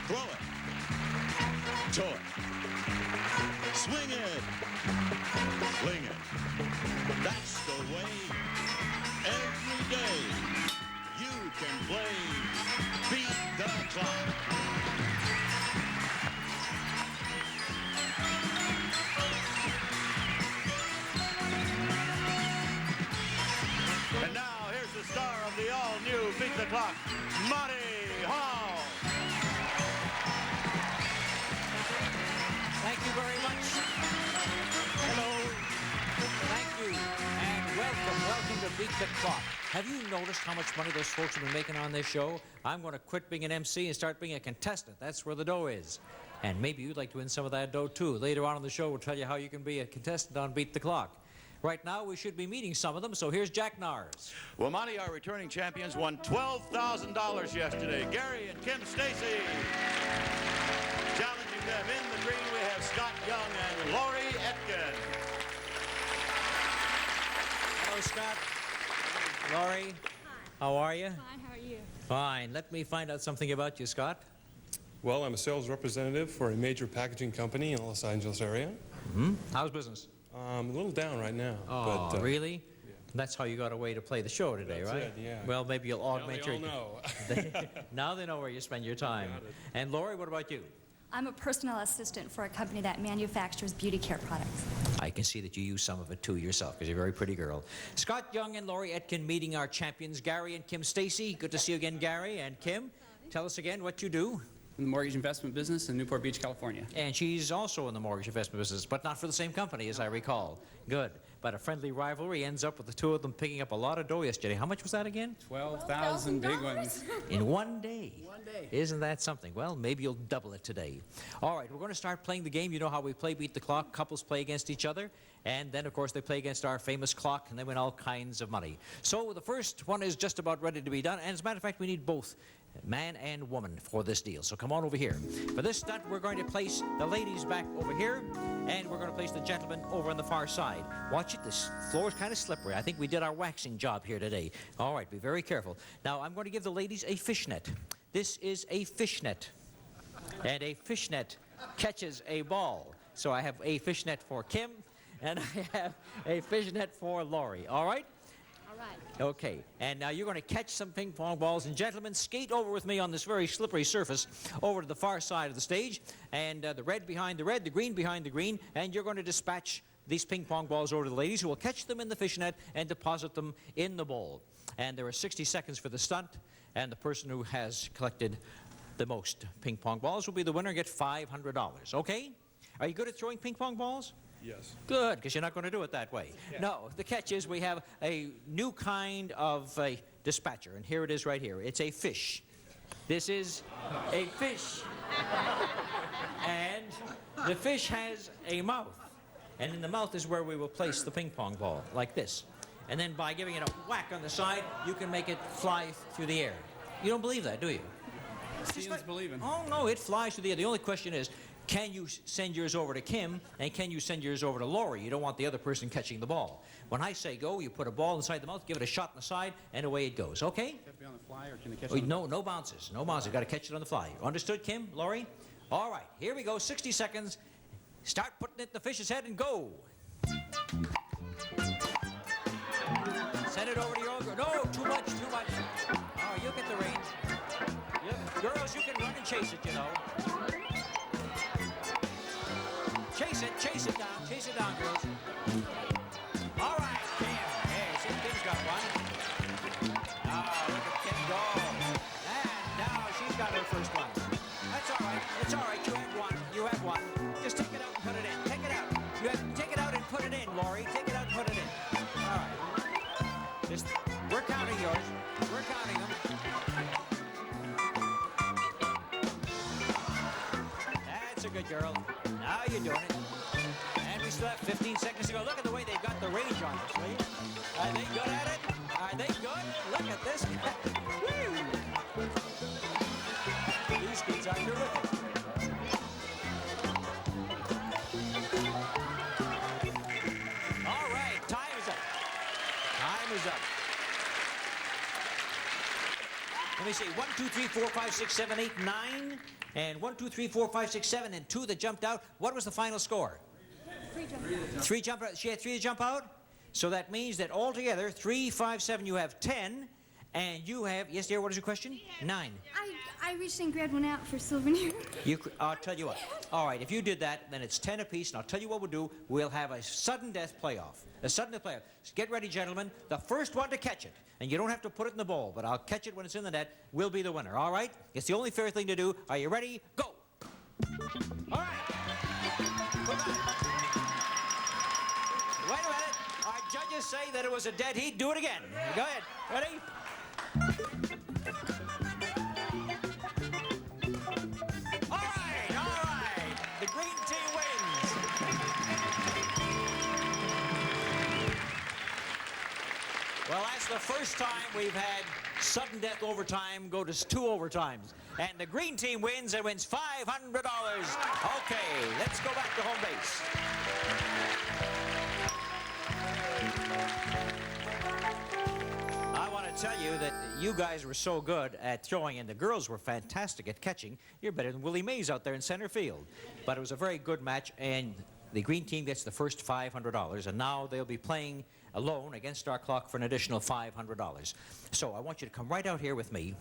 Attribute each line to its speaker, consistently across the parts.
Speaker 1: Throw it. Tow it. Swing it. Fling it. That's the way. Every day you can play Beat the Clock. And now here's the star of the all-new Beat the Clock, Monty Hall.
Speaker 2: Thank you very much. Hello. Thank you. And welcome to Beat the Clock. Have you noticed how much money those folks have been making on this show? I'm going to quit being an MC and start being a contestant. That's where the dough is. And maybe you'd like to win some of that dough, too. Later on in the show, we'll tell you how you can be a contestant on Beat the Clock. Right now, we should be meeting some of them, so here's Jack Nars.
Speaker 1: Well, Monty, our returning champions won $12,000 yesterday. Gary and Kim Stacy. Challenging them in the green, we have Scott Young and Laurie Etkin.
Speaker 2: Hello, Scott. Laurie.
Speaker 3: Hi.
Speaker 2: How are you?
Speaker 3: Fine, how are you?
Speaker 2: Fine. Let me find out something about you, Scott.
Speaker 4: Well, I'm a sales representative for a major packaging company in the Los Angeles area.
Speaker 2: Mm-hmm. How's business?
Speaker 4: A little down right now.
Speaker 2: Oh,
Speaker 4: but,
Speaker 2: really?
Speaker 4: Yeah.
Speaker 2: That's how you got away to play the show today,
Speaker 4: That's
Speaker 2: right?
Speaker 4: it, yeah.
Speaker 2: Well, maybe you'll augment
Speaker 4: Now
Speaker 2: your...
Speaker 4: they all know.
Speaker 2: Now they know where you spend your time.
Speaker 4: Got it.
Speaker 2: And Laurie, what about you?
Speaker 3: I'm a personal assistant for a company that manufactures beauty care products.
Speaker 2: I can see that you use some of it too yourself, because you're a very pretty girl. Scott Young and Laurie Etkin meeting our champions, Gary and Kim Stacy. Good to see you again, Gary. And Kim, tell us again what you do.
Speaker 5: In the mortgage investment business in Newport Beach, California.
Speaker 2: And she's also in the mortgage investment business, but not for the same company, as I recall. Good. But a friendly rivalry ends up with the two of them picking up a lot of dough yesterday. How much was that again?
Speaker 5: 12,000 big ones.
Speaker 2: In one day.
Speaker 5: One day.
Speaker 2: Isn't that something? Well, maybe you'll double it today. All right, we're going to start playing the game. You know how we play Beat the Clock. Couples play against each other. And then, of course, they play against our famous clock, and they win all kinds of money. So the first one is just about ready to be done. And as a matter of fact, we need both man and woman for this deal. So come on over here. For this stunt, we're going to place the ladies back over here, and we're going to place the gentlemen over on the far side. Watch it. This floor is kind of slippery. I think we did our waxing job here today. All right, be very careful. Now, I'm going to give the ladies a fishnet. This is a fishnet. And a fishnet catches a ball. So I have a fishnet for Kim, and I have a fishnet for Laurie. All right?
Speaker 3: All right.
Speaker 2: Okay, and now you're going to catch some ping pong balls. And gentlemen, skate over with me on this very slippery surface over to the far side of the stage. And the red behind the red, the green behind the green. And you're going to dispatch these ping pong balls over to the ladies, who will catch them in the fishnet and deposit them in the bowl. And there are 60 seconds for the stunt. And the person who has collected the most ping pong balls will be the winner and get $500. Okay? Are you good at throwing ping pong balls?
Speaker 4: Yes.
Speaker 2: Good, because you're not going to do it that way.
Speaker 4: Yeah.
Speaker 2: No, the catch is we have a new kind of a dispatcher, and here it is right here. It's a fish. This is a fish. And the fish has a mouth. And in the mouth is where we will place the ping pong ball, like this. And then by giving it a whack on the side, you can make it fly through the air. You don't believe that, do you?
Speaker 5: Seeing is believing.
Speaker 2: Oh, no, it flies through the air. The only question is, can you send yours over to Kim, and can you send yours over to Laurie? You don't want the other person catching the ball. When I say go, you put a ball inside the mouth, give it a shot in the side, and away it goes. Okay?
Speaker 5: Can it be on the fly, or can it catch
Speaker 2: Oh,
Speaker 5: it on the...
Speaker 2: no bounces. No bounces. Got to catch it on the fly. Understood, Kim? Laurie? All right. Here we go. 60 seconds. Start putting it in the fish's head and go. Send it over to your... No, too much. Oh, you'll get the range. Girls, you can run and chase it, you know. Chase it down, girls. All right, Kim. Hey, see, Kim's got one. Oh, look at Kim go. And now she's got her first one. That's all right. It's all right. You have one. Just take it out and put it in. Take it out. Take it out and put it in, Laurie. Take it out and put it in. All right. Just, we're counting yours. We're counting them. That's a good girl. Now you're doing it. And we still have 15 seconds to go. Look at the way they've got the range on this, will you? Are they good at it? Are they good? Look at this. Woo! These kids are terrific. All right, time is up. Time is up. Let me see. 1, 2, 3, 4, 5, 6, 7, 8, 9. And 1, 2, 3, 4, 5, 6, 7, and 2 that jumped out. What was the final score? 3 jump out. She had 3 to jump out? So that means that altogether, 3, 5, 7, you have 10. And you have, yes, dear, what is your question? 9.
Speaker 3: I reached and grabbed one out for souvenir.
Speaker 2: I'll tell you what. All right, if you did that, then it's 10 apiece, and I'll tell you what we'll do. We'll have a sudden death playoff. A sudden death playoff. So get ready, gentlemen. The first one to catch it, and you don't have to put it in the bowl, but I'll catch it when it's in the net, will be the winner, all right? It's the only fair thing to do. Are you ready? Go! All right. Wait a minute. Our judges say that it was a dead heat. Do it again. Go ahead. Ready? All right. The green team wins. Well, that's the first time we've had sudden death overtime go to 2 overtimes. And the green team wins and wins $500. Okay, let's go back to home base. I want to tell you that you guys were so good at throwing, and the girls were fantastic at catching. You're better than Willie Mays out there in center field. But it was a very good match, and the green team gets the first $500, and now they'll be playing alone against our clock for an additional $500. So I want you to come right out here with me,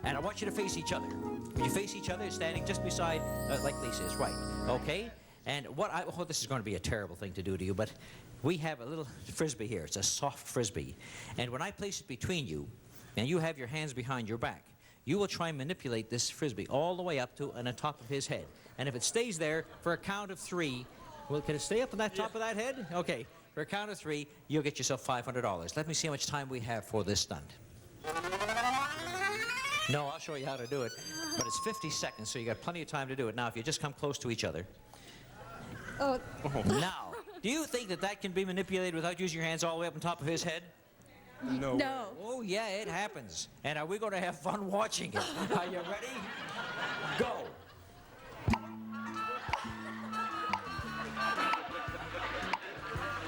Speaker 2: and I want you to face each other. When you face each other, standing just beside, like Lisa is, right, okay? And oh, this is going to be a terrible thing to do to you, but we have a little Frisbee here. It's a soft Frisbee. And when I place it between you, and you have your hands behind your back, you will try and manipulate this Frisbee all the way up to and on top of his head. And if it stays there for a count of 3, well, can it stay up on that top of that head? Okay. For a count of 3, you'll get yourself $500. Let me see how much time we have for this stunt. No, I'll show you how to do it. But it's 50 seconds, so you got plenty of time to do it. Now, if you just come close to each other.
Speaker 3: Oh.
Speaker 2: Now, do you think that that can be manipulated without using your hands all the way up on top of his head?
Speaker 4: No.
Speaker 3: No.
Speaker 2: Oh, yeah, it happens. And are we going to have fun watching it? Are you ready? Go.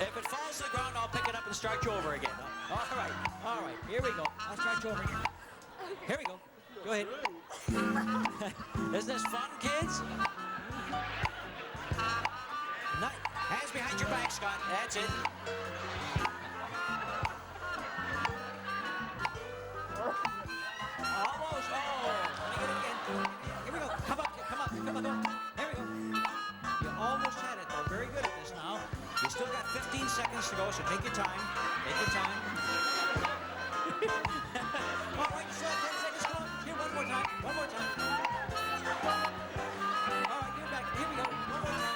Speaker 2: If it falls to the ground, I'll pick it up and start you over again. All right, here we go. I'll start you over again. Here we go. Go ahead. Isn't this fun, kids? Hands behind your back, Scott. That's it. Almost. Oh, let me get it again. Here we go. Come up. Here we go. You almost had it, though. Very good at this now. You still got 15 seconds to go, so take your time. Take your time. All right, you still have 10 seconds to go. Here, one more time. All right, get back. Here we go. One more time.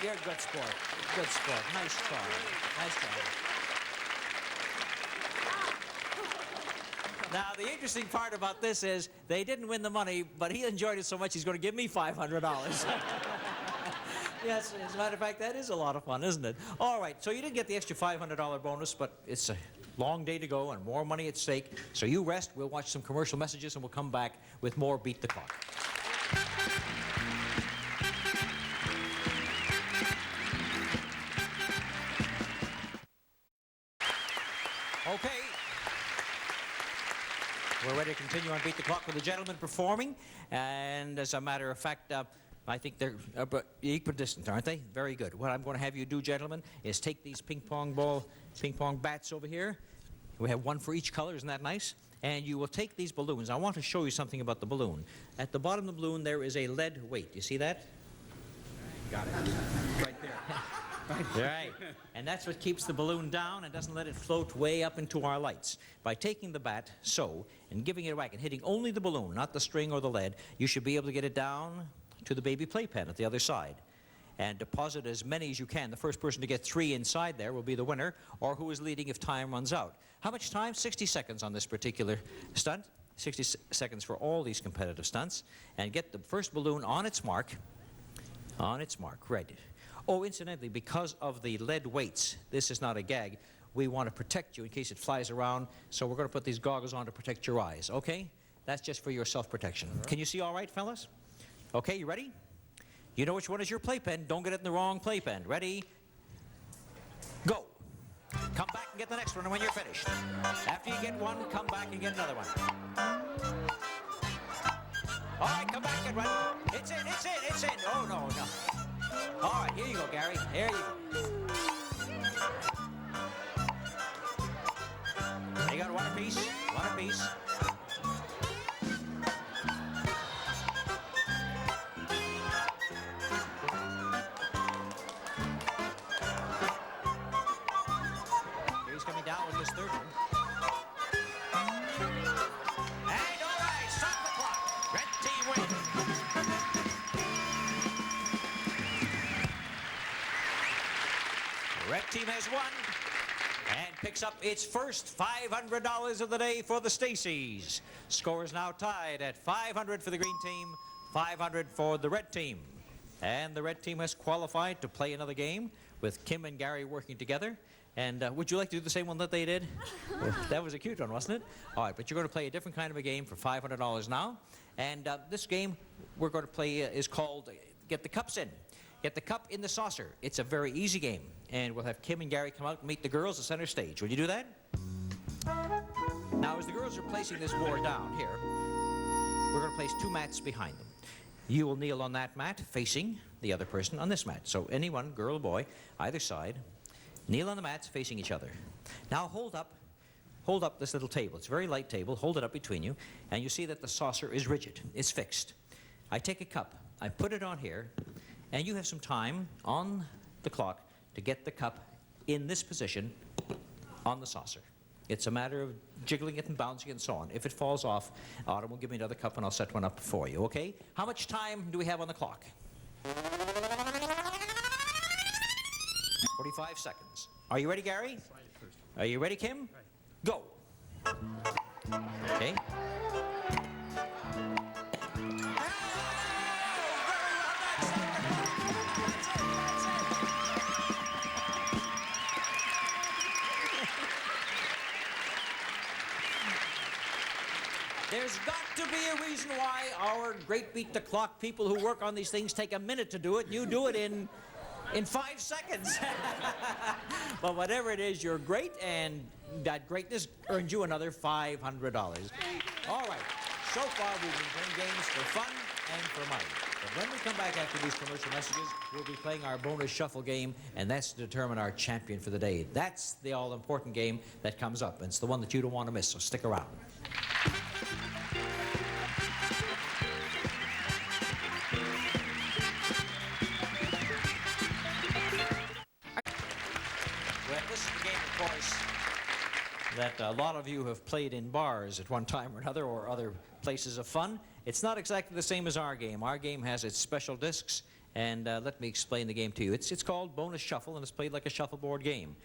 Speaker 2: You're a good sport. Good sport. Nice try. Nice try. Now, the interesting part about this is they didn't win the money, but he enjoyed it so much he's going to give me $500. Yes, as a matter of fact, that is a lot of fun, isn't it? All right, so you didn't get the extra $500 bonus, but it's a long day to go and more money at stake. So you rest. We'll watch some commercial messages, and we'll come back with more Beat the Clock. Okay. We're ready to continue on Beat the Clock with the gentlemen performing. And as a matter of fact, I think they're equidistant, aren't they? Very good. What I'm going to have you do, gentlemen, is take these ping pong bats over here. We have one for each color. Isn't that nice? And you will take these balloons. I want to show you something about the balloon. At the bottom of the balloon, there is a lead weight. You see that?
Speaker 5: Got it. Right there.
Speaker 2: Right. And that's what keeps the balloon down and doesn't let it float way up into our lights. By taking the bat, so, and giving it a whack and hitting only the balloon, not the string or the lead, you should be able to get it down to the baby playpen at the other side. And deposit as many as you can. The first person to get 3 inside there will be the winner, or who is leading if time runs out. How much time? 60 seconds on this particular stunt. 60 seconds for all these competitive stunts. And get the first balloon on its mark. On its mark, right. Oh, incidentally, because of the lead weights, this is not a gag, we want to protect you in case it flies around, so we're going to put these goggles on to protect your eyes, okay? That's just for your self-protection. Right. Can you see all right, fellas? Okay, you ready? You know which one is your playpen. Don't get it in the wrong playpen. Ready? Go. and get the next one when you're finished. After you get one, come back and get another one. All right, come back and run. It's in, it's in, it's in. Oh, no, no. All right, here you go, Gary. There you go. You got one apiece, one apiece. Here he's coming down with his third one. And all right, stop the clock. Red team wins. The red team has won and picks up its first $500 of the day for the Stacys. Score is now tied at 500 for the green team, 500 for the red team. And the red team has qualified to play another game with Kim and Gary working together. And would you like to do the same one that they did? That was a cute one, wasn't it? All right, but you're going to play a different kind of a game for $500 now. And this game we're going to play is called Get the Cups In. Get the cup in the saucer. It's a very easy game. And we'll have Kim and Gary come out and meet the girls at center stage. Will you do that? Now, as the girls are placing this board down here, we're going to place two mats behind them. You will kneel on that mat facing the other person on this mat. So anyone, girl or boy, either side, kneel on the mats facing each other. Now hold up this little table. It's a very light table. Hold it up between you, and you see that the saucer is rigid. It's fixed. I take a cup. I put it on here, and you have some time on the clock to get the cup in this position on the saucer. It's a matter of jiggling it and bouncing it and so on. If it falls off, Autumn will give me another cup and I'll set one up for you, okay? How much time do we have on the clock? 45 seconds. Are you ready, Gary? Are you ready, Kim? Go. Okay. There's got to be a reason why our great beat the clock people who work on these things take a minute to do it. You do it in 5 seconds. But whatever it is, you're great, and that greatness earns you another $500. All right. So far, we've been playing games for fun and for money. But when we come back after these commercial messages, we'll be playing our bonus shuffle game, and that's to determine our champion for the day. That's the all-important game that comes up, and it's the one that you don't want to miss, so stick around. Well, this is the game, of course, that a lot of you have played in bars at one time or another, or other places of fun. It's not exactly the same as our game. Our game has its special discs, and let me explain the game to you. It's called Bonus Shuffle, and it's played like a shuffleboard game.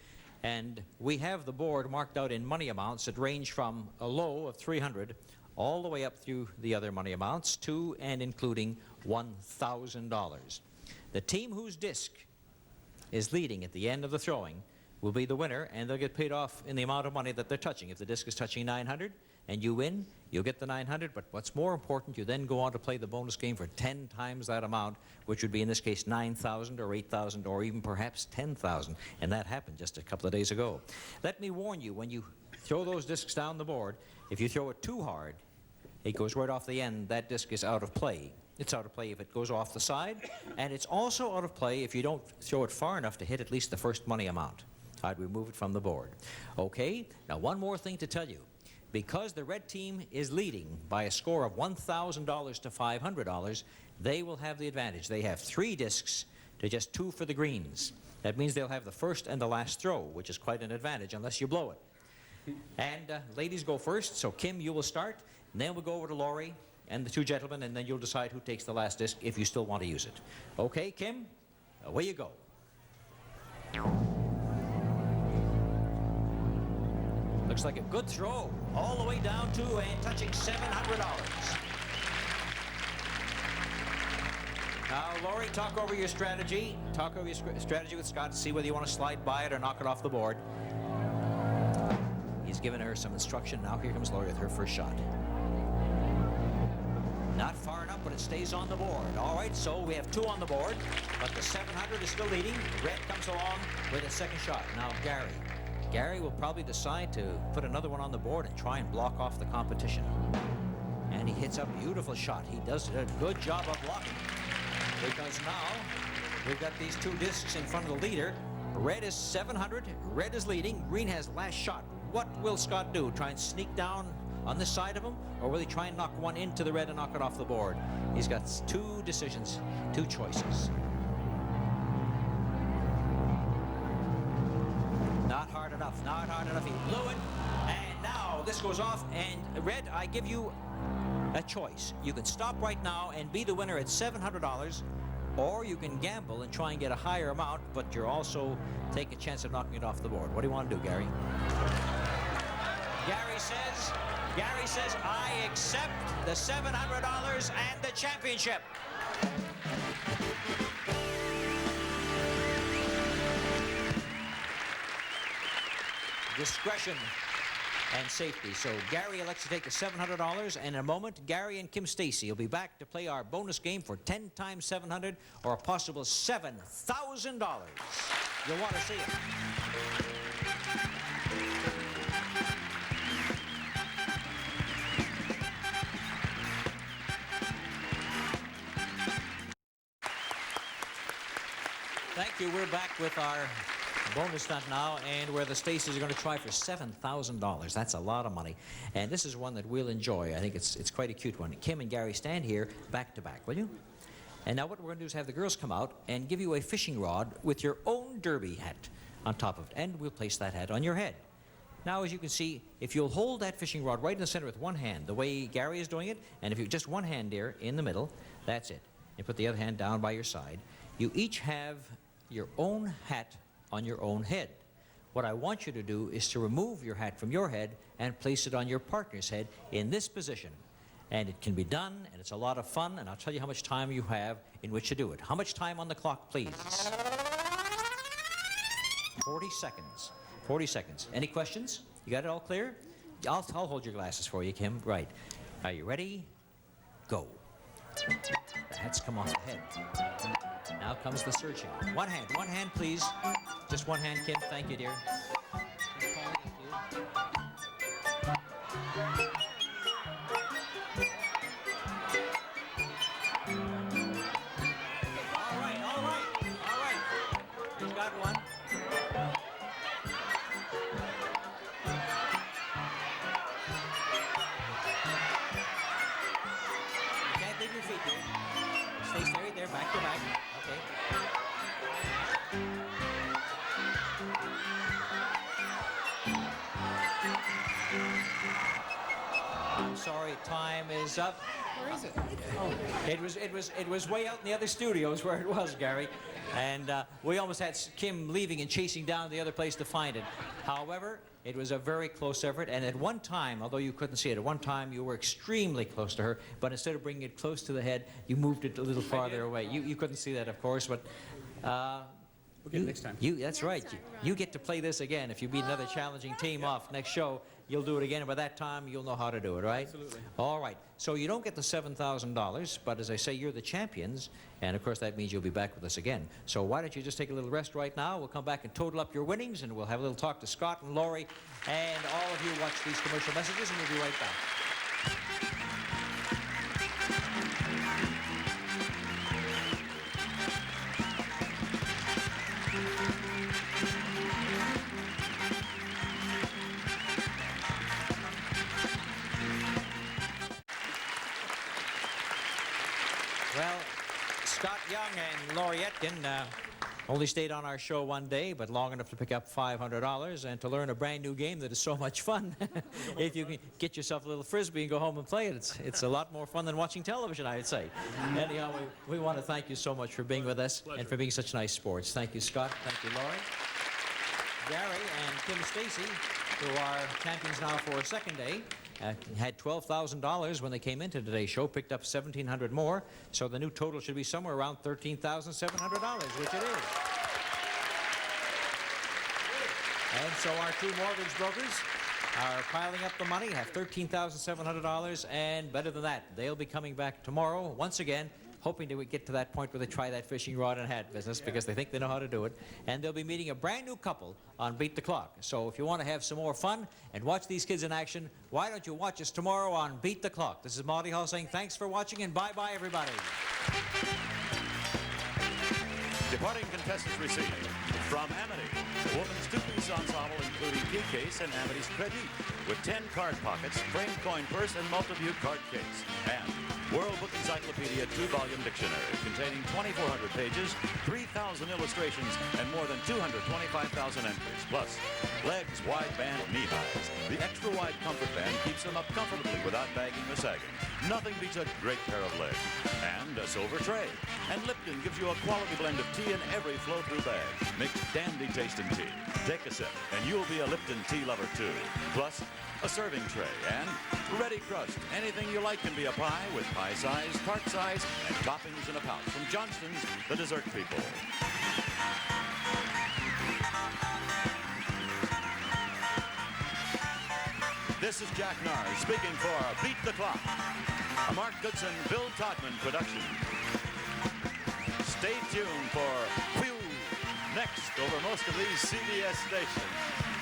Speaker 2: And we have the board marked out in money amounts that range from a low of $300 all the way up through the other money amounts to and including $1,000. The team whose disc is leading at the end of the throwing will be the winner, and they'll get paid off in the amount of money that they're touching. If the disc is touching 900 and you win, you'll get the 900, but what's more important, you then go on to play the bonus game for 10 times that amount, which would be in this case 9,000 or 8,000 or even perhaps 10,000, and that happened just a couple of days ago. Let me warn you, when you throw those discs down the board, if you throw it too hard, it goes right off the end. That disc is out of play. It's out of play if it goes off the side, and it's also out of play if you don't throw it far enough to hit at least the first money amount. I'd remove it from the board. Okay, now one more thing to tell you. Because the red team is leading by a score of $1,000 to $500, they will have the advantage. They have 3 discs to just 2 for the greens. That means they'll have the first and the last throw, which is quite an advantage unless you blow it. And ladies go first, so Kim, you will start, and then we'll go over to Laurie and the 2 gentlemen, and then you'll decide who takes the last disc if you still want to use it. Okay, Kim, away you go. Looks like a good throw, all the way down to and touching $700. Now, Laurie, talk over your strategy. Talk over your strategy with Scott to see whether you want to slide by it or knock it off the board. He's given her some instruction. Now here comes Laurie with her first shot. Not far enough, but it stays on the board. All right, so we have 2 on the board, but the 700 is still leading. Red comes along with a second shot. Now, Gary. Gary will probably decide to put another one on the board and try and block off the competition. And he hits a beautiful shot. He does a good job of blocking, because now we've got these two discs in front of the leader. Red is 700, red is leading, green has last shot. What will Scott do? Try and sneak down on this side of him, or will he try and knock one into the red and knock it off the board? He's got two decisions, two choices. Not hard enough, not hard enough. He blew it, and now this goes off. And red, I give you a choice. You can stop right now and be the winner at $700, or you can gamble and try and get a higher amount, but you're also taking a chance of knocking it off the board. What do you want to do, Gary? Gary says, I accept the $700 and the championship. Discretion and safety. So Gary elects to take the $700, and in a moment, Gary and Kim Stacy will be back to play our bonus game for 10 times 700, or a possible $7,000. You'll want to see it. Thank you. We're back with our bonus stunt now, and where the Stacys are going to try for $7,000. That's a lot of money, and this is one that we'll enjoy. I think it's quite a cute one. Kim and Gary, stand here back to back, will you? And now what we're going to do is have the girls come out and give you a fishing rod with your own derby hat on top of it, and we'll place that hat on your head. Now, as you can see, if you'll hold that fishing rod right in the center with one hand, the way Gary is doing it, and if you just one hand there in the middle, that's it. And put the other hand down by your side. You each have your own hat on your own head. What I want you to do is to remove your hat from your head and place it on your partner's head in this position. And it can be done, and it's a lot of fun, and I'll tell you how much time you have in which to do it. How much time on the clock, please? 40 seconds. 40 seconds. Any questions? You got it all clear? I'll hold your glasses for you, Kim. Right. Are you ready? Go. The hats come off the head. Now comes the searching. One hand, please. Just one hand, Kim. Thank you, dear. All right. He's got one. You can't leave your feet, dear. Stay straight there, back to back. Okay. I'm sorry, time is up.
Speaker 5: Where is it?
Speaker 2: It was way out in the other studios where it was, Gary. And we almost had Kim leaving and chasing down the other place to find it. However, it was a very close effort, and at one time, although you couldn't see it, at one time you were extremely close to her, but instead of bringing it close to the head, you moved it a little farther away. You couldn't see that, of course, but
Speaker 5: We'll get it next time.
Speaker 2: that's right. You get to play this again. If you beat another challenging team off next show, you'll do it again, and by that time, you'll know how to do it, right?
Speaker 5: Absolutely.
Speaker 2: All right. So you don't get the $7,000, but as I say, you're the champions, and of course that means you'll be back with us again. So why don't you just take a little rest right now? We'll come back and total up your winnings, and we'll have a little talk to Scott and Laurie, and all of you watch these commercial messages, and we'll be right back. Well, Scott Young and Laurie Etkin only stayed on our show one day, but long enough to pick up $500 and to learn a brand new game that is so much fun. If you can get yourself a little frisbee and go home and play it, it's a lot more fun than watching television, I would say. Anyhow, we want to thank you so much for being with us and for being such nice sports. Thank you, Scott. Thank you, Laurie. Gary and Kim Stacy, who are champions now for a second day, had $12,000 when they came into today's show, picked up $1,700 more, so the new total should be somewhere around $13,700, which it is. And so our two mortgage brokers are piling up the money, have $13,700, and better than that, they'll be coming back tomorrow once again, hoping to get to that point where they try that fishing rod and hat business because they think they know how to do it. And they'll be meeting a brand new couple on Beat the Clock. So if you want to have some more fun and watch these kids in action, why don't you watch us tomorrow on Beat the Clock? This is Monty Hall saying thanks for watching and bye-bye, everybody.
Speaker 1: Departing contestants received from Amity, the women's two-piece ensemble including key case and Amity's Credit, with 10 card pockets, framed coin purse, and multi-view card case. And World Book Encyclopedia 2-volume dictionary containing 2,400 pages, 3,000 illustrations, and more than 225,000 entries. Plus, Legs wide band knee highs. The extra wide comfort band keeps them up comfortably without bagging or sagging. Nothing beats a great pair of legs. And a silver tray. And Lipton gives you a quality blend of tea in every flow-through bag. Makes dandy tasting tea. Take a sip, and you'll be a Lipton tea lover too. Plus, a serving tray and ready crust. Anything you like can be a pie with pie size, tart size, and toppings in a pouch from Johnston's, the dessert people. This is Jack Nars speaking for Beat the Clock, a Mark Goodson, Bill Todman production. Stay tuned for Phew next over most of these CBS stations.